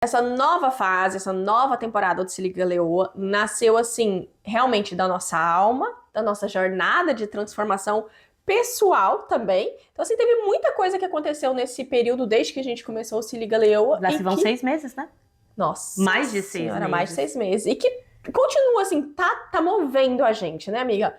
Essa nova fase, essa nova temporada do Se Liga Leoa nasceu assim, realmente da nossa alma, da nossa jornada de transformação pessoal também. Então, assim, teve muita coisa que aconteceu nesse período desde que a gente começou o Se Liga Leoa. Já se vão 6 meses, né? Nossa Mais de 6 senhora, meses. mais de 6 meses. E que continua assim, tá movendo a gente, né, amiga?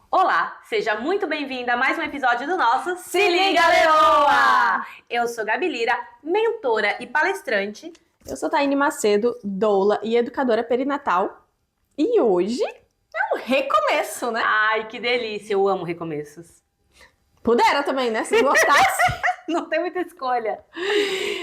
Olá, seja muito bem-vinda a mais um episódio do nosso Se Liga Leoa! Eu sou Gabi Lira, mentora e palestrante. Eu sou Taine Macedo, doula e educadora perinatal. E hoje é um recomeço, né? Ai, que delícia, eu amo recomeços. Pudera também, né? Se gostasse. Não tem muita escolha.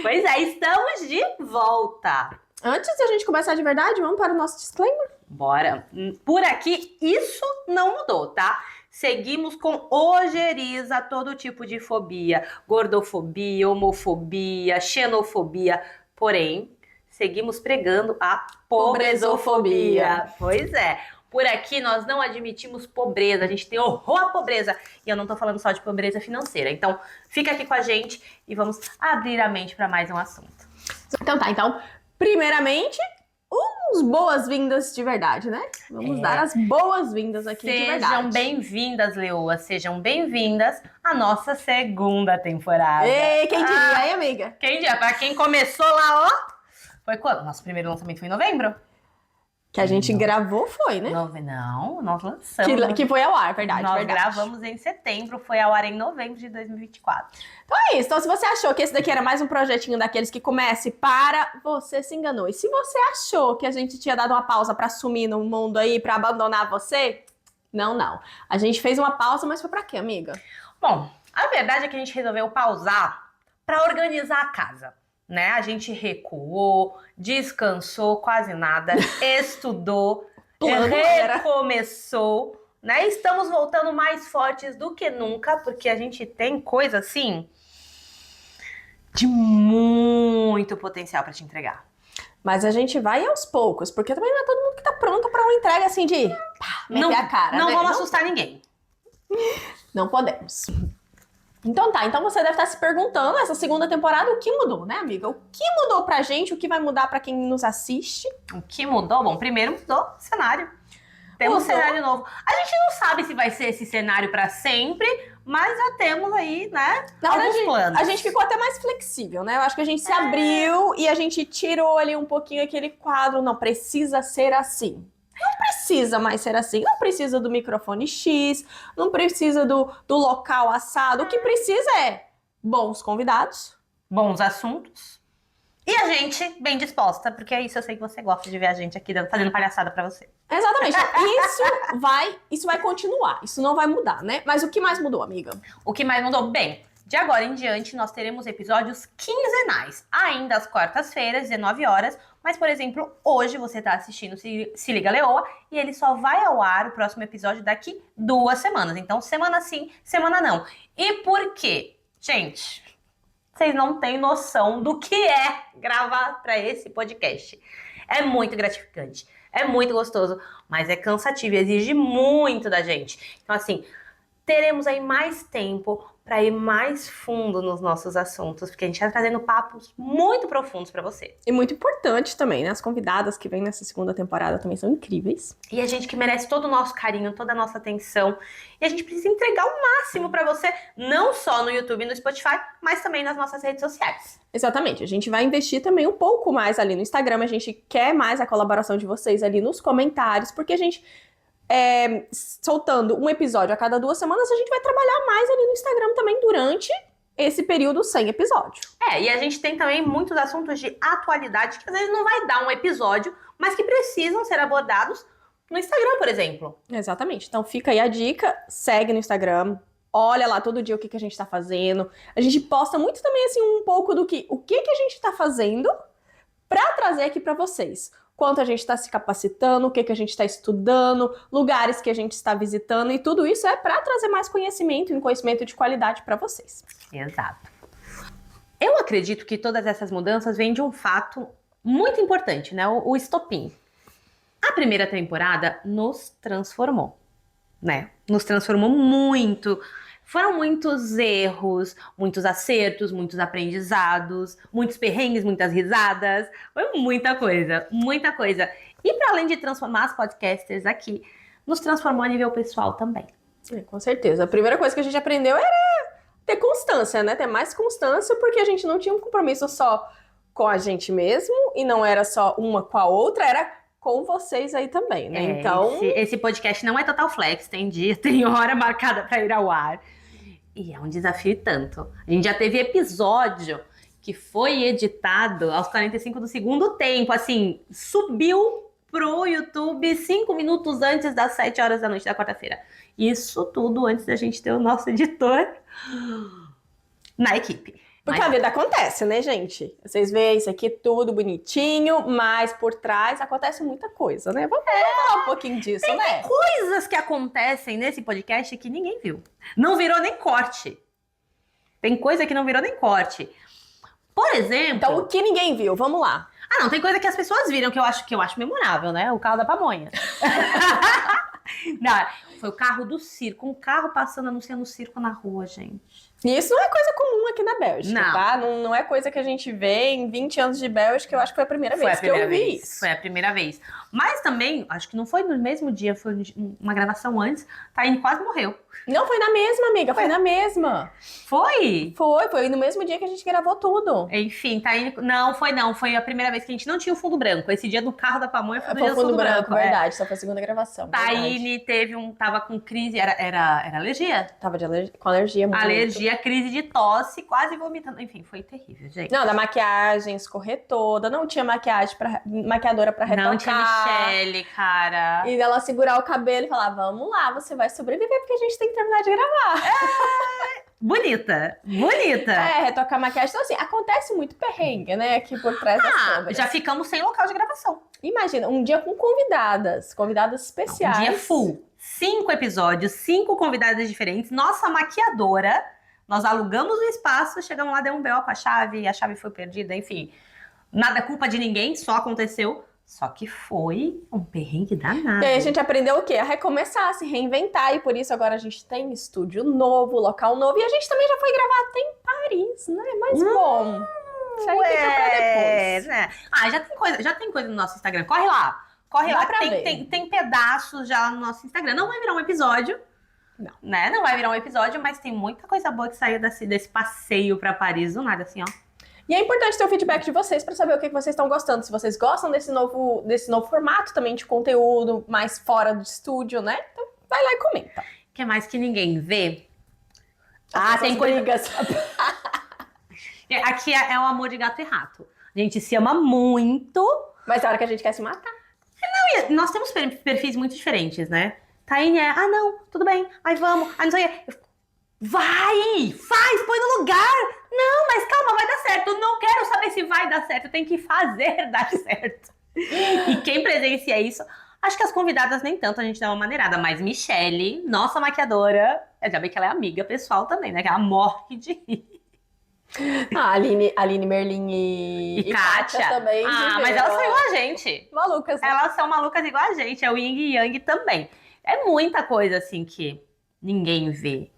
Pois é, estamos de volta. Antes de a gente começar de verdade, vamos para o nosso disclaimer? Bora. Por aqui, isso não mudou, tá? Seguimos com ojeriza, todo tipo de fobia. Gordofobia, homofobia, xenofobia. Porém, seguimos pregando a pobrezofobia. Pois é. Por aqui nós não admitimos pobreza, a gente tem horror à pobreza. E eu não tô falando só de pobreza financeira. Então, fica aqui com a gente e vamos abrir a mente para mais um assunto. Então tá, primeiramente, uns boas-vindas de verdade, né? Vamos dar as boas-vindas aqui de verdade. Sejam bem-vindas, Leoa, sejam bem-vindas à nossa segunda temporada. Ei, quem diria, hein, amiga? Quem diria? Pra quem começou lá, ó, foi quando? Nosso primeiro lançamento foi em novembro? Que a gente gravou foi, né? Não, nós lançamos. Que foi ao ar, verdade, Nós verdade. gravamos em setembro, foi ao ar em novembro de 2024. Então é isso. Então, se você achou que esse daqui era mais um projetinho daqueles que comece para, você se enganou. E se você achou que a gente tinha dado uma pausa para sumir no mundo aí, para abandonar você, não. A gente fez uma pausa, mas foi para quê, amiga? Bom, a verdade é que a gente resolveu pausar para organizar a casa. Né? A gente recuou, descansou quase nada, estudou, recomeçou, né? Estamos voltando mais fortes do que nunca, porque a gente tem coisa assim de muito potencial para te entregar. Mas a gente vai aos poucos, porque também não é todo mundo que tá pronto para uma entrega assim de meter a cara, não né? vamos assustar ninguém. Não podemos. Então tá, então você deve estar se perguntando, essa segunda temporada, o que mudou, né, amiga? O que mudou pra gente, o que vai mudar pra quem nos assiste? O que mudou? Bom, primeiro mudou o cenário. Temos um cenário novo. A gente não sabe se vai ser esse cenário pra sempre, mas já temos aí, né, alguns planos. A gente ficou até mais flexível, né? Eu acho que a gente se abriu e a gente tirou ali um pouquinho aquele quadro, não precisa ser assim. Não precisa mais ser assim, não precisa do microfone X, não precisa do local assado, o que precisa é bons convidados, bons assuntos e a gente bem disposta, porque é isso, eu sei que você gosta de ver a gente aqui fazendo palhaçada pra você. Exatamente, isso vai continuar, isso não vai mudar, né? Mas o que mais mudou, amiga? O que mais mudou? Bem, de agora em diante nós teremos episódios quinzenais, ainda às quartas-feiras, 19 horas, mas, por exemplo, hoje você está assistindo Se Liga Leoa e ele só vai ao ar, o próximo episódio, daqui 2 semanas. Então, semana sim, semana não. E por quê? Gente, vocês não têm noção do que é gravar para esse podcast. É muito gratificante, é muito gostoso, mas é cansativo e exige muito da gente. Então, assim, teremos aí mais tempo para ir mais fundo nos nossos assuntos, porque a gente está trazendo papos muito profundos para você. E muito importante também, né? As convidadas que vêm nessa segunda temporada também são incríveis. E a gente que merece todo o nosso carinho, toda a nossa atenção. E a gente precisa entregar o máximo para você, não só no YouTube e no Spotify, mas também nas nossas redes sociais. Exatamente. A gente vai investir também um pouco mais ali no Instagram. A gente quer mais a colaboração de vocês ali nos comentários, porque a gente... soltando um episódio a cada 2 semanas, a gente vai trabalhar mais ali no Instagram também durante esse período sem episódio. E a gente tem também muitos assuntos de atualidade que às vezes não vai dar um episódio, mas que precisam ser abordados no Instagram, por exemplo. Exatamente. Então fica aí a dica, segue no Instagram, olha lá todo dia o que a gente tá fazendo. A gente posta muito também, assim, um pouco do o que a gente tá fazendo pra trazer aqui pra vocês. quanto a gente está se capacitando, o que a gente está estudando, lugares que a gente está visitando, e tudo isso é para trazer mais conhecimento e um conhecimento de qualidade para vocês. Exato. Eu acredito que todas essas mudanças vêm de um fato muito importante, né? O estopim. A primeira temporada nos transformou, né? Nos transformou muito. Foram muitos erros, muitos acertos, muitos aprendizados, muitos perrengues, muitas risadas. Foi muita coisa, muita coisa. E para além de transformar as podcasters aqui, nos transformou a nível pessoal também. Com certeza. A primeira coisa que a gente aprendeu era ter constância, né? Ter mais constância, porque a gente não tinha um compromisso só com a gente mesmo, e não era só uma com a outra, era com vocês aí também, né? Então, esse podcast não é Total Flex, tem dia, tem hora marcada para ir ao ar. E é um desafio e tanto. A gente já teve episódio que foi editado aos 45 do segundo tempo, assim, subiu pro YouTube 5 minutos antes das 7 horas da noite da quarta-feira. Isso tudo antes da gente ter o nosso editor na equipe. Porque a vida acontece, né, gente? Vocês veem isso aqui tudo bonitinho, mas por trás acontece muita coisa, né? Vamos falar um pouquinho disso, né? Tem coisas que acontecem nesse podcast que ninguém viu. Não virou nem corte. Tem coisa que não virou nem corte. Por exemplo... Então, o que ninguém viu? Vamos lá. Ah, não, tem coisa que as pessoas viram que eu acho memorável, né? O carro da pamonha. Não, foi o carro do circo. Um carro passando anunciando o circo na rua, gente. E isso não é coisa comum aqui na Bélgica, Não. tá? Não é coisa que a gente vê em 20 anos de Bélgica, eu acho que foi a primeira vez que eu vi isso. Foi a primeira vez. Mas também, acho que não foi no mesmo dia, foi uma gravação antes, Taine quase morreu. Não, foi na mesma, amiga, foi na mesma. Foi? Foi no mesmo dia que a gente gravou tudo. Enfim, Taine... Não, foi a primeira vez que a gente não tinha o fundo branco. Esse dia do carro da pamonha foi do dia do fundo branco. Verdade, só foi a segunda gravação. Taine tava com crise, era alergia? Tava com alergia muito. Alergia, crise de tosse, quase vomitando. Enfim, foi terrível, gente. Não, da maquiagem, escorrer toda, não tinha maquiadora pra retocar. Não tinha Michelle, cara. E ela segurar o cabelo e falar, vamos lá, você vai sobreviver, porque a gente tem que terminar de gravar. Bonita. Retocar maquiagem. Então, assim, acontece muito perrengue, né, aqui por trás das câmeras. Já ficamos sem local de gravação. Imagina, um dia com convidadas especiais. Um dia full. 5 episódios, 5 convidadas diferentes. Nossa maquiadora, nós alugamos o espaço, chegamos lá, deu um BO com a chave foi perdida, enfim. Nada culpa de ninguém, só aconteceu. Só que foi um perrengue danado. E aí a gente aprendeu o quê? A recomeçar, a se reinventar. E por isso agora a gente tem estúdio novo, local novo. E a gente também já foi gravar até em Paris, né? Mas bom, isso aí fica pra depois. Né? Já tem coisa no nosso Instagram. Corre lá. Tem pedaços já no nosso Instagram. Não vai virar um episódio. Não. Né? Não vai virar um episódio, mas tem muita coisa boa que saiu desse passeio pra Paris do nada, assim, ó. E é importante ter o feedback de vocês para saber o que vocês estão gostando. Se vocês gostam desse novo formato também de conteúdo, mais fora do estúdio, né? Então vai lá e comenta. O que mais que ninguém vê? Tem brigas. Aqui é o amor de gato e rato. A gente se ama muito. Mas é a hora que a gente quer se matar. Nós temos perfis muito diferentes, né? Taine não, tudo bem. Aí vamos. Aí não sei o quê. Faz, põe no lugar. Não, mas calma, vai dar certo. Eu não quero saber se vai dar certo. Tem que fazer dar certo. E quem presencia isso, acho que as convidadas nem tanto, a gente dá uma maneirada. Mas Michelle, nossa maquiadora, já bem que ela é amiga pessoal também, né? Que ela morre de rir. Aline Merlin e Kátia também. Mas elas são igual a gente. Malucas, né? Elas são malucas igual a gente. É o yin e yang também. É muita coisa assim que ninguém vê.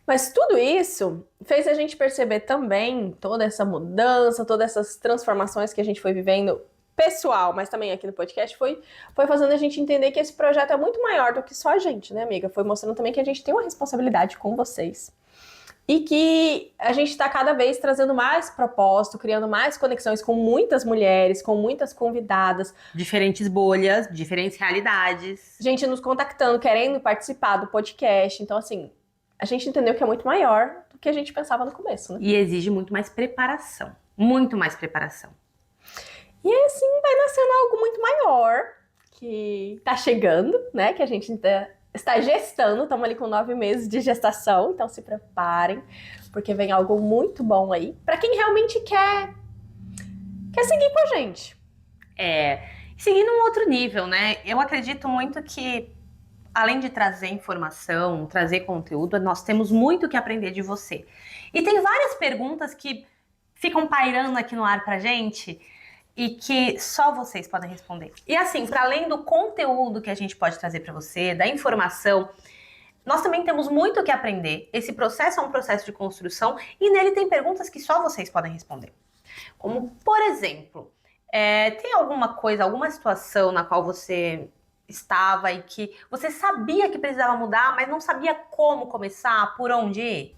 Mas tudo isso fez a gente perceber também toda essa mudança, todas essas transformações que a gente foi vivendo pessoal, mas também aqui no podcast, foi fazendo a gente entender que esse projeto é muito maior do que só a gente, né, amiga? Foi mostrando também que a gente tem uma responsabilidade com vocês. E que a gente está cada vez trazendo mais propósito, criando mais conexões com muitas mulheres, com muitas convidadas. Diferentes bolhas, diferentes realidades. Gente nos contactando, querendo participar do podcast. Então, assim, a gente entendeu que é muito maior do que a gente pensava no começo, né? E exige muito mais preparação. Muito mais preparação. E aí, assim, vai nascendo algo muito maior, que tá chegando, né? Que a gente está gestando, estamos ali com 9 meses de gestação, então se preparem, porque vem algo muito bom aí, para quem realmente quer seguir com a gente. Seguindo um outro nível, né? Eu acredito muito que, além de trazer informação, trazer conteúdo, nós temos muito que aprender de você. E tem várias perguntas que ficam pairando aqui no ar pra gente e que só vocês podem responder. E assim, para além do conteúdo que a gente pode trazer para você, da informação, nós também temos muito que aprender. Esse processo é um processo de construção e nele tem perguntas que só vocês podem responder. Como, por exemplo, tem alguma coisa, alguma situação na qual você estava e que você sabia que precisava mudar, mas não sabia como começar, por onde ir?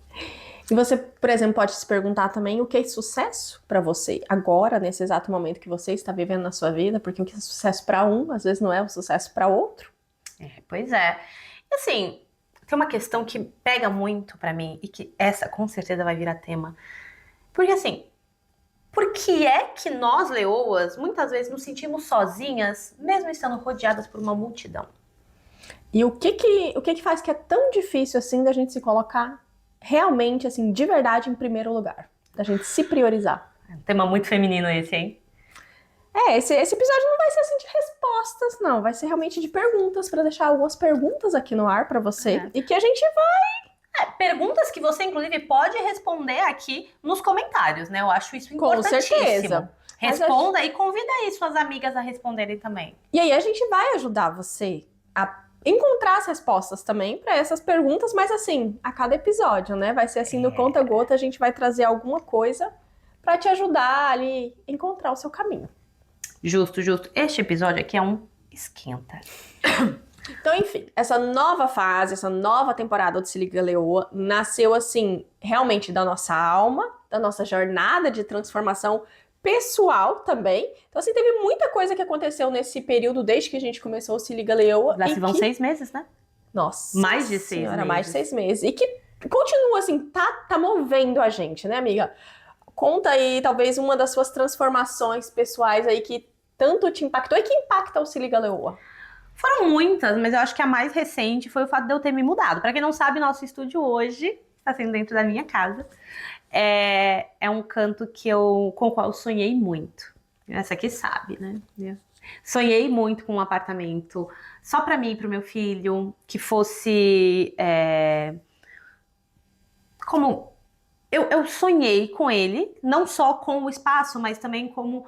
E você, por exemplo, pode se perguntar também o que é sucesso para você agora, nesse exato momento que você está vivendo na sua vida, porque o que é sucesso para um, às vezes não é um sucesso para outro. Pois é. E assim, tem uma questão que pega muito pra mim e que essa com certeza vai virar tema. Porque assim, por que é que nós, leoas, muitas vezes nos sentimos sozinhas, mesmo estando rodeadas por uma multidão? E o que que faz que é tão difícil assim da gente se colocar realmente, assim, de verdade em primeiro lugar? Da gente se priorizar. É um tema muito feminino esse, hein? Esse episódio não vai ser assim de respostas, não. Vai ser realmente de perguntas, para deixar algumas perguntas aqui no ar para você. E que a gente vai... perguntas que você, inclusive, pode responder aqui nos comentários, né? Eu acho isso importantíssimo. Com certeza. Responda e convida aí suas amigas a responderem também. E aí a gente vai ajudar você a encontrar as respostas também para essas perguntas, mas assim, a cada episódio, né? Vai ser assim, no conta-gota, a gente vai trazer alguma coisa para te ajudar ali a encontrar o seu caminho. Justo, justo. Este episódio aqui é um esquenta. Então, enfim, essa nova fase, essa nova temporada do Se Liga Leoa nasceu assim, realmente da nossa alma, da nossa jornada de transformação pessoal também. Então, assim, teve muita coisa que aconteceu nesse período desde que a gente começou o Se Liga Leoa. Já se vão 6 meses, né? Nossa. Mais de 6 meses. Mais de 6 meses. E que continua assim, tá movendo a gente, né, amiga? Conta aí, talvez, uma das suas transformações pessoais aí que tanto te impactou e que impacta o Se Liga Leoa. Foram muitas, mas eu acho que a mais recente foi o fato de eu ter me mudado. Pra quem não sabe, nosso estúdio hoje está sendo dentro da minha casa. É um canto com o qual eu sonhei muito. Essa aqui sabe, né? Sonhei muito com um apartamento só pra mim e pro meu filho, que fosse como... Eu sonhei com ele, não só com o espaço, mas também como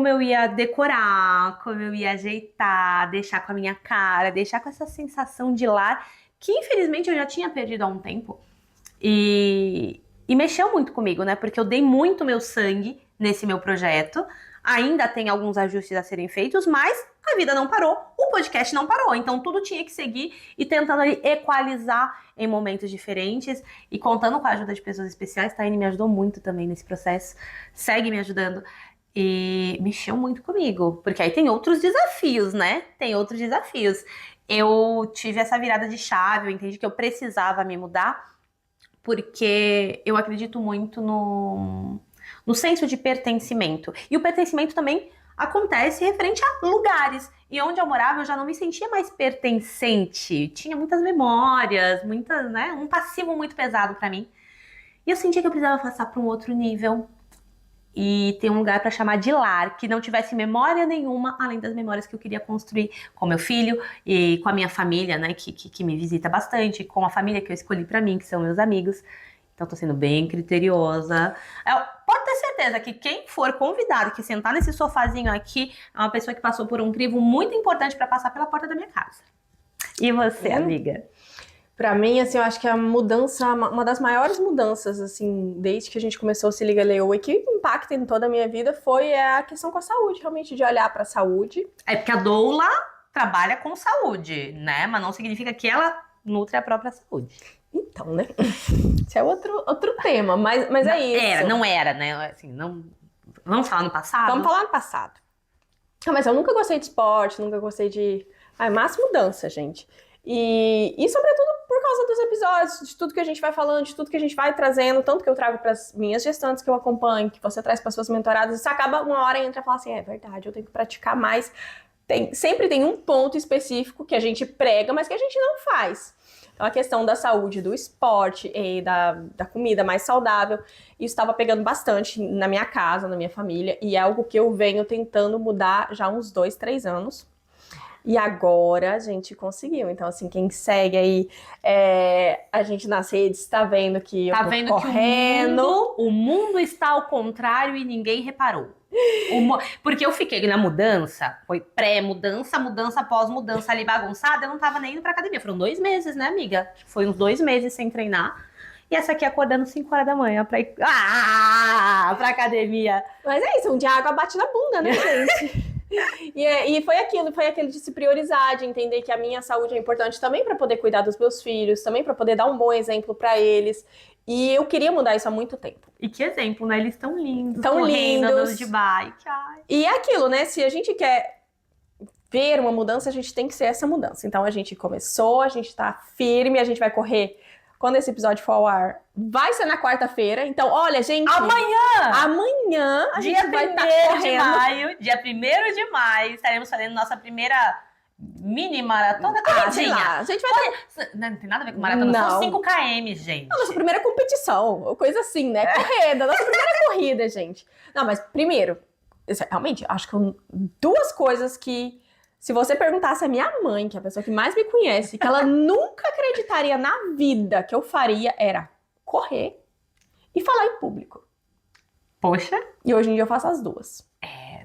eu ia decorar, como eu ia ajeitar, deixar com a minha cara, deixar com essa sensação de lar, que infelizmente eu já tinha perdido há um tempo. E mexeu muito comigo, né? Porque eu dei muito meu sangue nesse meu projeto. Ainda tem alguns ajustes a serem feitos, mas a vida não parou, o podcast não parou. Então tudo tinha que seguir e tentando ali equalizar em momentos diferentes e contando com a ajuda de pessoas especiais. Taine me ajudou muito também nesse processo, segue me ajudando. E mexeu muito comigo, porque aí tem outros desafios, né? Tem outros desafios. Eu tive essa virada de chave, eu entendi que eu precisava me mudar, porque eu acredito muito no senso de pertencimento. E o pertencimento também acontece referente a lugares. E onde eu morava, eu já não me sentia mais pertencente. Tinha muitas memórias, né? Um passivo muito pesado pra mim. E eu sentia que eu precisava passar para um outro nível. E ter um lugar para chamar de lar, que não tivesse memória nenhuma, além das memórias que eu queria construir com meu filho e com a minha família, né, que me visita bastante, com a família que eu escolhi para mim, que são meus amigos. Então tô sendo bem criteriosa. Pode ter certeza que quem for convidado, que sentar nesse sofazinho aqui, é uma pessoa que passou por um crivo muito importante para passar pela porta da minha casa. E você, amiga? Pra mim, assim, eu acho que a mudança, uma das maiores mudanças, assim, desde que a gente começou o Se Liga Leoa e que impacta em toda a minha vida foi a questão com a saúde, realmente, de olhar pra saúde. Porque a doula trabalha com saúde, né? Mas não significa que ela nutre a própria saúde. Então, né? Esse é outro tema, mas é isso. Não era, né? Assim, não... Vamos falar no passado? Vamos falar no passado. Mas eu nunca gostei de esporte, nunca gostei de... máximo dança, gente. E sobretudo por causa dos episódios, de tudo que a gente vai falando, de tudo que a gente vai trazendo, tanto que eu trago para as minhas gestantes que eu acompanho, que você traz para suas mentoradas, e você acaba uma hora entra e fala assim, é verdade, eu tenho que praticar mais sempre tem um ponto específico que a gente prega, mas que a gente não faz. Então, a questão da saúde, do esporte e da comida mais saudável, isso estava pegando bastante na minha casa, na minha família, e é algo que eu venho tentando mudar já há uns 2, 3 anos. E agora a gente conseguiu. Então, assim, quem segue aí a gente nas redes tá vendo que eu Tá tô vendo correndo. que o mundo está ao contrário e ninguém reparou. Porque eu fiquei na mudança, foi pré-mudança, mudança, pós-mudança ali bagunçada, eu não tava nem indo pra academia. Foram 2 meses, né, amiga? Foi uns 2 meses sem treinar. E essa aqui acordando 5 horas da manhã pra ir pra academia. Mas é isso, um dia a água bate na bunda, né, gente? E foi aquilo de se priorizar, de entender que a minha saúde é importante também para poder cuidar dos meus filhos, também para poder dar um bom exemplo para eles. E eu queria mudar isso há muito tempo. E que exemplo, né? Eles tão lindos, Tão correndo, lindos. andando de bike. Ai. E é aquilo, né? Se a gente quer ver uma mudança, a gente tem que ser essa mudança. Então a gente começou, a gente tá firme, a gente vai correr. Quando esse episódio for ao ar, vai ser na quarta-feira. Então, olha, gente. Amanhã a gente vai estar correndo. Dia 1º de maio, estaremos fazendo nossa primeira mini maratona corridinha. Sei lá, a gente vai Não tem nada a ver com maratona, Não. são 5 km, gente. nossa primeira competição, ou coisa assim, né? Corrida, nossa primeira corrida, gente. Não, mas primeiro, realmente, acho que 2 coisas que, se você perguntasse à minha mãe, que é a pessoa que mais me conhece, que ela nunca acreditaria na vida que eu faria, era correr e falar em público. Poxa. E hoje em dia eu faço as 2.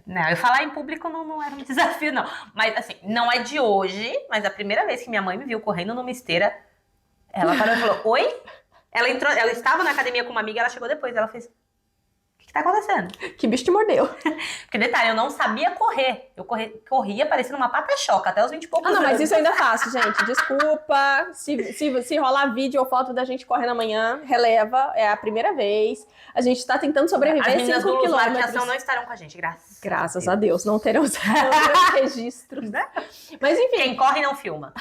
Não, eu falar em público não era um desafio, não. Mas, assim, não é de hoje, mas a primeira vez que minha mãe me viu correndo numa esteira, ela parou e falou, oi? Ela estava na academia com uma amiga, ela chegou depois, ela fez, o que tá acontecendo? Que bicho te mordeu? Porque, detalhe, eu não sabia correr. Eu corria parecendo uma pata-choca, até os 20 e poucos Ah, não, anos. mas isso eu ainda faço, gente. Desculpa. Se rolar vídeo ou foto da gente correndo amanhã, releva. É a primeira vez. A gente tá tentando sobreviver As meninas 5 do quilômetros. Marcação não estarão com a gente, Graças a Deus. Não terão os registros. Mas enfim. Quem corre não filma.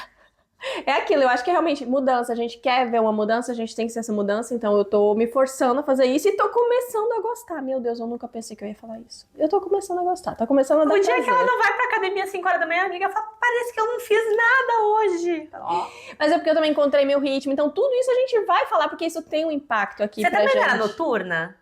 É aquilo, eu acho que é realmente mudança. A gente quer ver uma mudança, a gente tem que ser essa mudança. Então eu tô me forçando a fazer isso e tô começando a gostar. Meu Deus, eu nunca pensei que eu ia falar isso. Eu tô começando a gostar, tá começando a dar O dia prazer. que ela não vai pra academia às 5 horas da manhã, a amiga fala, parece que eu não fiz nada hoje. Mas é porque eu também encontrei meu ritmo. Então tudo isso a gente vai falar, porque isso tem um impacto aqui Você pra também gente. era noturna?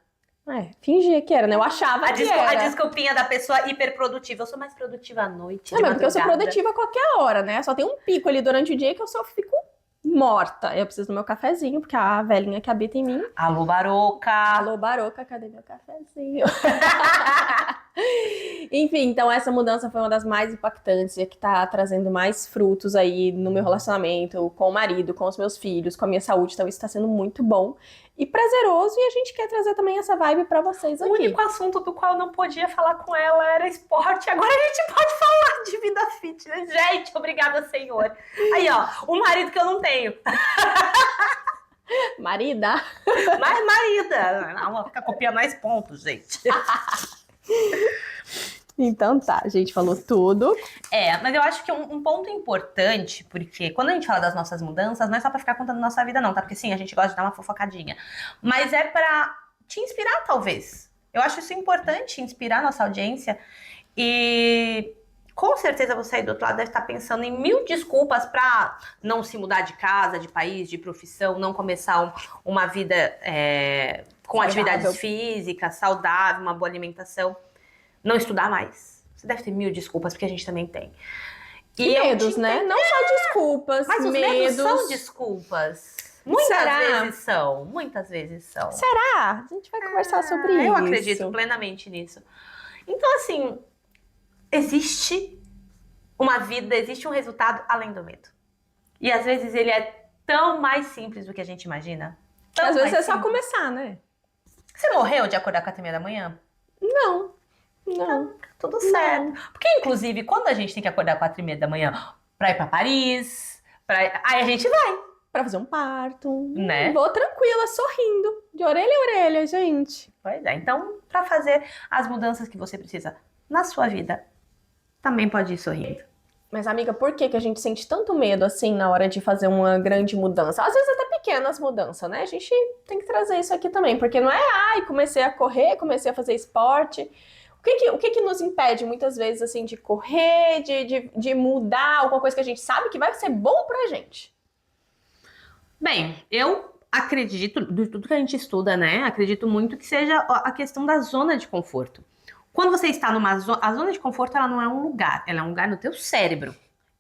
Fingia que era, né? Eu achava que era. A desculpinha da pessoa hiperprodutiva. Eu sou mais produtiva à noite, Não, mas porque eu sou produtiva a qualquer hora, né? Só tem um pico ali durante o dia que eu só fico morta. Eu preciso do meu cafezinho, porque a velhinha que habita em mim. Alô, Baroca. Alô, Baroca, cadê meu cafezinho? Enfim, então essa mudança foi uma das mais impactantes e que tá trazendo mais frutos aí no meu relacionamento com o marido, com os meus filhos, com a minha saúde. Então isso tá sendo muito bom e prazeroso e a gente quer trazer também essa vibe pra vocês aqui. O único assunto do qual eu não podia falar com ela era esporte. Agora a gente pode falar de vida fitness. Gente, obrigada, Senhor. Aí, ó, o marido que eu não tenho. Marida? Mas marida. Não, fica copiando mais pontos, gente. Então tá, a gente falou tudo. Mas eu acho que um ponto importante, porque quando a gente fala das nossas mudanças, não é só pra ficar contando nossa vida, não, tá? Porque sim, a gente gosta de dar uma fofocadinha. Mas é pra te inspirar, talvez. Eu acho isso importante, inspirar a nossa audiência. E com certeza você aí do outro lado deve estar pensando em 1000 desculpas pra não se mudar de casa, de país, de profissão, não começar uma vida com saudável. atividades físicas, saudável, uma boa alimentação. Não estudar mais. Você deve ter 1000 desculpas, porque a gente também tem. E medos, né? Não só desculpas, mas os medos são desculpas. Muitas vezes são. Será? A gente vai conversar sobre isso. Eu acredito plenamente nisso. Então, assim, existe uma vida, existe um resultado além do medo. E às vezes ele é tão mais simples do que a gente imagina. Às vezes é só começar, né? Você morreu de acordar 4h30 da manhã? Não. Tudo certo. Porque, inclusive, quando a gente tem que acordar 4h30 da manhã pra ir pra Paris, aí a gente vai. Pra fazer um parto. Né? Vou tranquila, sorrindo. De orelha a orelha, gente. Pois é. Então, pra fazer as mudanças que você precisa na sua vida, também pode ir sorrindo. Mas, amiga, por que a gente sente tanto medo, assim, na hora de fazer uma grande mudança? Às vezes até pequenas mudanças, né? A gente tem que trazer isso aqui também. Porque não é, comecei a correr, comecei a fazer esporte. O que que nos impede, muitas vezes, assim, de correr, de mudar alguma coisa que a gente sabe que vai ser bom pra gente? Bem, eu acredito, de tudo que a gente estuda, né? Acredito muito que seja a questão da zona de conforto. Quando você está numa zona, a zona de conforto, ela não é um lugar, ela é um lugar no teu cérebro.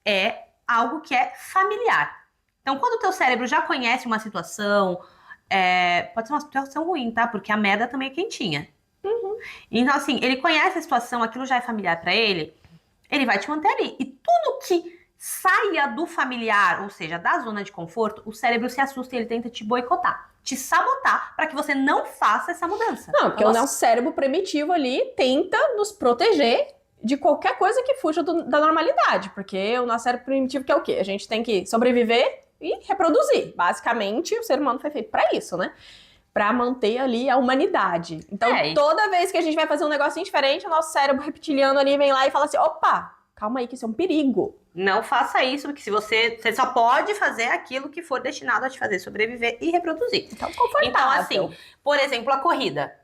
É algo que é familiar. Então, quando o teu cérebro já conhece uma situação, pode ser uma situação ruim, tá? Porque a merda também é quentinha. Então, assim, ele conhece a situação, aquilo já é familiar pra ele, ele vai te manter ali. E tudo que saia do familiar, ou seja, da zona de conforto, o cérebro se assusta e ele tenta te boicotar, te sabotar para que você não faça essa mudança. Não, porque o nosso cérebro primitivo ali tenta nos proteger de qualquer coisa que fuja da normalidade. Porque o nosso cérebro primitivo quer o quê? A gente tem que sobreviver e reproduzir. Basicamente, o ser humano foi feito para isso, né? Pra manter ali a humanidade. Então, toda vez que a gente vai fazer um negocinho diferente, o nosso cérebro reptiliano ali vem lá e fala assim, opa, calma aí que isso é um perigo. Não faça isso, porque se você só pode fazer aquilo que for destinado a te fazer sobreviver e reproduzir. Então, confortável. Então, assim, por exemplo, a corrida.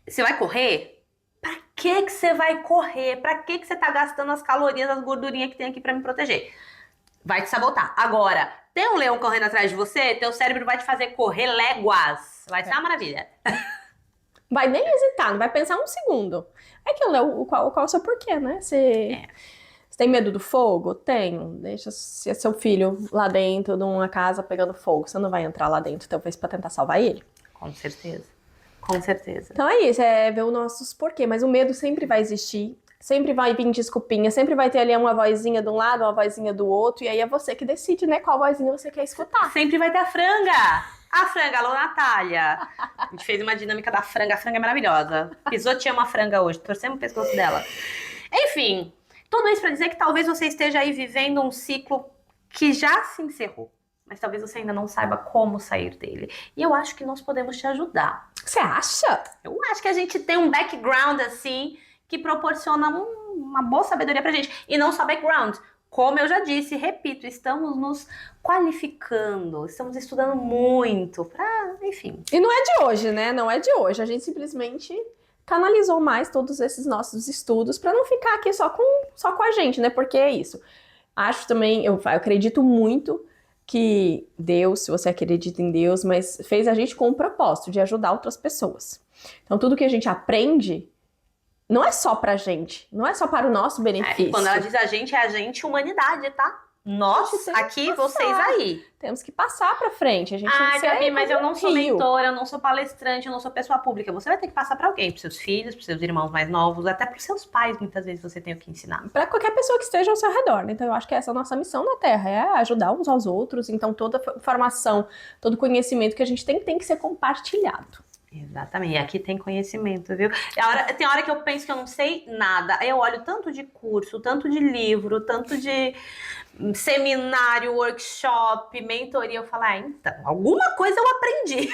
Você vai correr? Pra que você vai correr? Pra que você tá gastando as calorias, as gordurinhas que tem aqui pra me proteger? Vai te sabotar. Agora, tem um leão correndo atrás de você, teu cérebro vai te fazer correr léguas. Vai ser uma maravilha. Vai nem hesitar, não vai pensar um segundo. É que qual é o seu porquê, né? Você tem medo do fogo? Tenho. Deixa se é seu filho lá dentro de uma casa pegando fogo. Você não vai entrar lá dentro, talvez, pra tentar salvar ele? Com certeza. Com certeza. Então é isso, é ver os nossos porquê. Mas o medo sempre vai existir. Sempre vai vir desculpinha, sempre vai ter ali uma vozinha de um lado, uma vozinha do outro, e aí é você que decide, né, qual vozinha você quer escutar. Sempre vai ter a franga! A franga, alô, Natália! A gente fez uma dinâmica da franga, a franga é maravilhosa. Pisoteamos a franga hoje, torcemos o pescoço dela. Enfim, tudo isso pra dizer que talvez você esteja aí vivendo um ciclo que já se encerrou, mas talvez você ainda não saiba como sair dele. E eu acho que nós podemos te ajudar. Você acha? Eu acho que a gente tem um background, assim, que proporciona uma boa sabedoria pra gente. E não só background. Como eu já disse, repito, estamos nos qualificando, estamos estudando muito pra, enfim. E não é de hoje, né? Não é de hoje. A gente simplesmente canalizou mais todos esses nossos estudos pra não ficar aqui só com a gente, né? Porque é isso. Acho também, eu acredito muito que Deus, se você acredita em Deus, mas fez a gente com o propósito de ajudar outras pessoas. Então tudo que a gente aprende não é só pra gente, não é só para o nosso benefício. Quando ela diz a gente, humanidade, tá? Nós aqui, vocês aí. Temos que passar pra frente. A gente Gabi, mas eu não sou mentora, eu não sou palestrante, eu não sou pessoa pública. Você vai ter que passar pra alguém, pros seus filhos, pros seus irmãos mais novos, até pros seus pais, muitas vezes você tem o que ensinar. Pra qualquer pessoa que esteja ao seu redor, né? Então eu acho que essa é a nossa missão na Terra, é ajudar uns aos outros. Então toda informação, todo conhecimento que a gente tem que ser compartilhado. Exatamente, e aqui tem conhecimento, viu? Tem hora que eu penso que eu não sei nada, aí eu olho tanto de curso, tanto de livro, tanto de seminário, workshop, mentoria, eu falo, então, alguma coisa eu aprendi.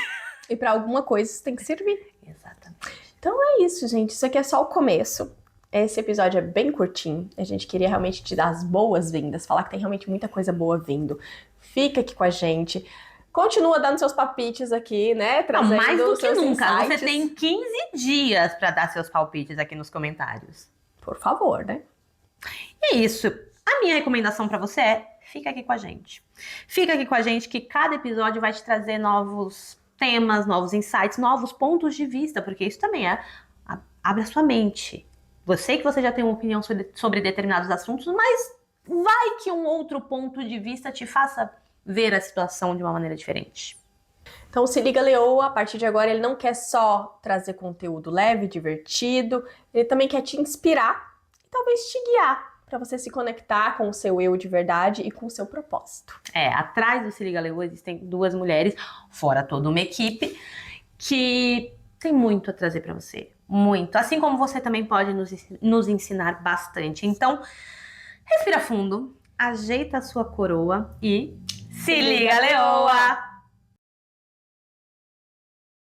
E pra alguma coisa isso tem que servir. Exatamente. Então é isso, gente, isso aqui é só o começo. Esse episódio é bem curtinho, a gente queria realmente te dar as boas-vindas, falar que tem realmente muita coisa boa vindo. Fica aqui com a gente. Continua dando seus palpites aqui, né? Trazendo mais do que nunca. insights. Você tem 15 dias para dar seus palpites aqui nos comentários. Por favor, né? E é isso. A minha recomendação para você é: fica aqui com a gente. Fica aqui com a gente que cada episódio vai te trazer novos temas, novos insights, novos pontos de vista, porque isso também abre a sua mente. Você já tem uma opinião sobre determinados assuntos, mas vai que um outro ponto de vista te faça ver a situação de uma maneira diferente. Então se liga, Leoa, a partir de agora ele não quer só trazer conteúdo leve, divertido, ele também quer te inspirar e talvez te guiar para você se conectar com o seu eu de verdade e com o seu propósito. Atrás do Se Liga, Leoa existem 2 mulheres, fora toda uma equipe, que tem muito a trazer para você. Muito. Assim como você também pode nos ensinar bastante. Então, respira fundo, ajeita a sua coroa e se liga, Leoa!